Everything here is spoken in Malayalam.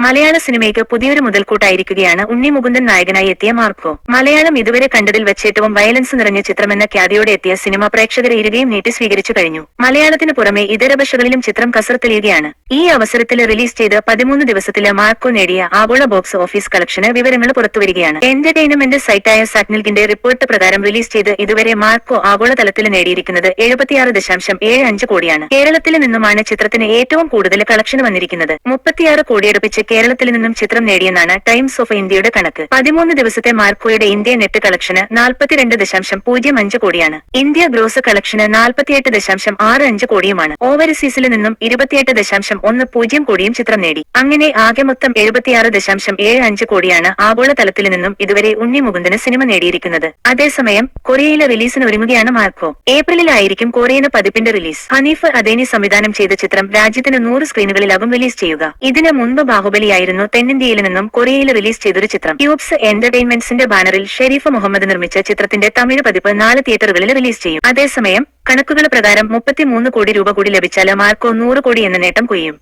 മലയാള സിനിമയ്ക്ക് പുതിയൊരു മുതൽക്കൂട്ടായിരിക്കുകയാണ് ഉണ്ണി മുകുന്ദൻ നായകനായി എത്തിയ മാർക്കോ. മലയാളം ഇതുവരെ കണ്ടതിൽ വെച്ചേറ്റവും വയലൻസ് നിറഞ്ഞ ചിത്രമെന്ന ഖ്യാതിയോടെ എത്തിയ സിനിമ പ്രേക്ഷകരെ ഇരുകയും നീട്ടി സ്വീകരിച്ചു കഴിഞ്ഞു. മലയാളത്തിന് പുറമെ ഇതര ഭാഷകളിലും ചിത്രം കസർത്തെളിയുകയാണ്. ഈ അവസരത്തിൽ റിലീസ് ചെയ്ത് 13 ദിവസത്തില് മാർക്കോ നേടിയ ആഗോള ബോക്സ് ഓഫീസ് കളക്ഷന് വിവരങ്ങൾ പുറത്തുവരികയാണ്. എന്റർടൈൻമെന്റ് സൈറ്റായ സാറ്റ്നിൽക്കിന്റെ റിപ്പോർട്ട് പ്രകാരം റിലീസ് ചെയ്ത് ഇതുവരെ മാർക്കോ ആഗോളതലത്തിൽ നേടിയിരിക്കുന്നത് 76.75 കോടിയാണ്. കേരളത്തിൽ നിന്നുമാണ് ചിത്രത്തിന് ഏറ്റവും കൂടുതൽ കളക്ഷൻ വന്നിരിക്കുന്നത്. 36 കോടിയടുപ്പിച്ച് കേരളത്തിൽ നിന്നും ചിത്രം നേടിയെന്നാണ് ടൈംസ് ഓഫ് ഇന്ത്യയുടെ കണക്ക്. 13 ദിവസത്തെ മാർക്കോയുടെ ഇന്ത്യ നെറ്റ് കളക്ഷന് 42.05 കോടിയാണ്. ഇന്ത്യ ഗ്രോസ് കളക്ഷന് 48.65 കോടിയുമാണ്. ഓവർസീസിൽ നിന്നും 28.10 കോടിയും ചിത്രം നേടി. അങ്ങനെ ആകെ മൊത്തം 76.75 കോടിയാണ് ആഗോളതലത്തിൽ നിന്നും ഇതുവരെ ഉണ്ണി മുകുന്ദന് സിനിമ നേടിയിരിക്കുന്നത്. അതേസമയം കൊറിയയിലെ റിലീസിന് ഒരുങ്ങുകയാണ് മാർക്കോ. ഏപ്രിലിലായിരിക്കും കൊറിയൻ പതിപ്പിന്റെ റിലീസ്. ഹനീഫ് അദേനി സംവിധാനം ചെയ്ത ചിത്രം രാജ്യത്തിന് 100 സ്ക്രീനുകളിലാകും റിലീസ് ചെയ്യുക. ഇതിന് മുൻപ് ബാഹുബലിയായിരുന്നു തെന്നിന്ത്യയിൽ നിന്നും കൊറിയയിൽ റിലീസ് ചെയ്തൊരു ചിത്രം. ട്യൂബ്സ് എന്റർടൈൻമെന്റ്സിന്റെ ബാനറിൽ ഷെരീഫ് മുഹമ്മദ് നിർമ്മിച്ച ചിത്രത്തിന്റെ തമിഴ് പതിപ്പ് 4 തിയേറ്ററുകളിൽ റിലീസ് ചെയ്യും. അതേസമയം കണക്കുകൾ പ്രകാരം 33 കോടി രൂപ കൂടി ലഭിച്ചാൽ മാർക്കോ 100 കോടി എന്ന നേട്ടം കൊയ്യും.